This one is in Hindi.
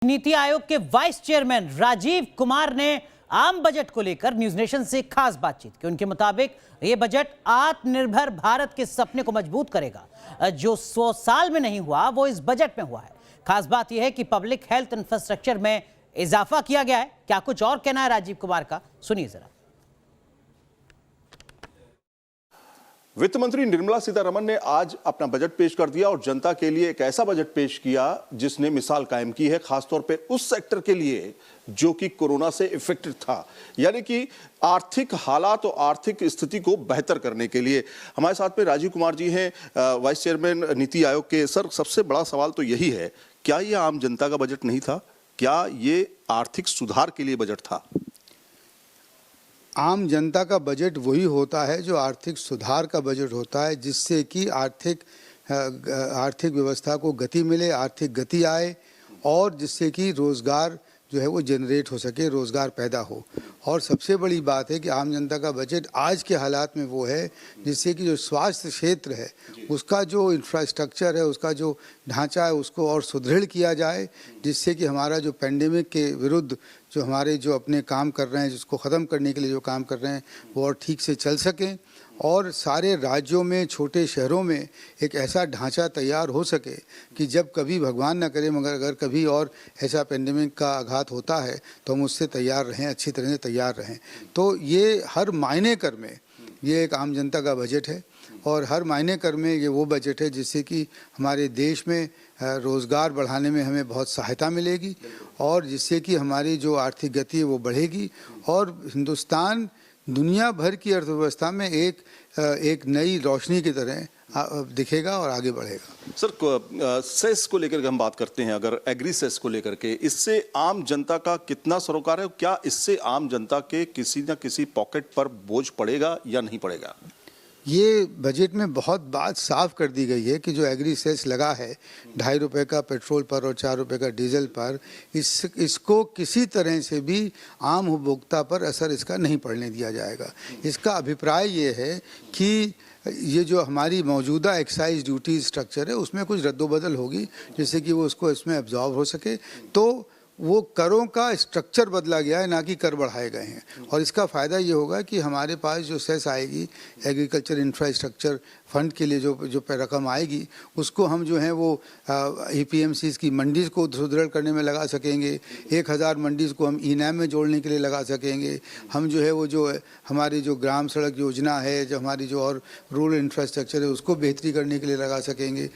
नीति आयोग के वाइस चेयरमैन राजीव कुमार ने आम बजट को लेकर न्यूज नेशन से खास बातचीत की। उनके मुताबिक यह बजट आत्मनिर्भर भारत के सपने को मजबूत करेगा। जो 100 साल में नहीं हुआ वो इस बजट में हुआ है। खास बात यह है कि पब्लिक हेल्थ इंफ्रास्ट्रक्चर में इजाफा किया गया है। क्या कुछ और कहना है राजीव कुमार का, सुनिए जरा। वित्त मंत्री निर्मला सीतारमण ने आज अपना बजट पेश कर दिया और जनता के लिए एक ऐसा बजट पेश किया जिसने मिसाल कायम की है, खासतौर पे उस सेक्टर के लिए जो कि कोरोना से इफेक्टेड था, यानी कि आर्थिक हालात और आर्थिक स्थिति को बेहतर करने के लिए। हमारे साथ में राजीव कुमार जी हैं, वाइस चेयरमैन नीति आयोग के। सर, सबसे बड़ा सवाल तो यही है, क्या ये आम जनता का बजट नहीं था? क्या ये आर्थिक सुधार के लिए बजट था? आम जनता का बजट वही होता है जो आर्थिक सुधार का बजट होता है, जिससे कि आर्थिक व्यवस्था को गति मिले, आर्थिक गति आए और जिससे कि रोज़गार जो है वो जनरेट हो सके, रोज़गार पैदा हो। और सबसे बड़ी बात है कि आम जनता का बजट आज के हालात में वो है जिससे कि जो स्वास्थ्य क्षेत्र है उसका जो इंफ्रास्ट्रक्चर है, उसका जो ढांचा है, उसको और सुदृढ़ किया जाए, जिससे कि हमारा जो पेंडेमिक के विरुद्ध जो हमारे जो अपने काम कर रहे हैं, जिसको ख़त्म करने के लिए जो काम कर रहे हैं वो और ठीक से चल सकें और सारे राज्यों में, छोटे शहरों में एक ऐसा ढांचा तैयार हो सके कि जब कभी भगवान न करे मगर अगर कभी और ऐसा पेंडेमिक का आघात होता है तो हम उससे तैयार रहें, अच्छी तरह से तैयार रहें। तो ये हर मायने कर में ये एक आम जनता का बजट है और हर मायने कर में ये वो बजट है जिससे कि हमारे देश में रोज़गार बढ़ाने में हमें बहुत सहायता मिलेगी और जिससे कि हमारी जो आर्थिक गति है वो बढ़ेगी और हिंदुस्तान दुनिया भर की अर्थव्यवस्था में एक नई रोशनी की तरह दिखेगा और आगे बढ़ेगा। सर, सेस को लेकर हम बात करते हैं, अगर एग्री सेस को लेकर के, इससे आम जनता का कितना सरोकार है? क्या इससे आम जनता के किसी न किसी पॉकेट पर बोझ पड़ेगा या नहीं पड़ेगा? ये बजट में बहुत बात साफ कर दी गई है कि जो एग्री सेस लगा है 2.5 रुपये का पेट्रोल पर और 4 रुपये का डीजल पर, इसको किसी तरह से भी आम उपभोक्ता पर असर इसका नहीं पड़ने दिया जाएगा। इसका अभिप्राय ये है कि ये जो हमारी मौजूदा एक्साइज ड्यूटी स्ट्रक्चर है उसमें कुछ रद्दोबदल होगी जिससे कि वो उसको इसमें एब्जॉर्ब हो सके। तो वो करों का स्ट्रक्चर बदला गया है, ना कि कर बढ़ाए गए हैं। और इसका फ़ायदा ये होगा कि हमारे पास जो सेस आएगी एग्रीकल्चर इंफ्रास्ट्रक्चर फंड के लिए जो रकम आएगी उसको हम जो है वो APMCs की मंडीज़ को सुदृढ़ करने में लगा सकेंगे। 1000 मंडीज़ को हम ई-नैम में जोड़ने के लिए लगा सकेंगे। हम जो है वो जो हमारी जो ग्राम सड़क योजना है, जो हमारी जो और रूरल इंफ्रास्ट्रक्चर है उसको बेहतरी करने के लिए लगा सकेंगे।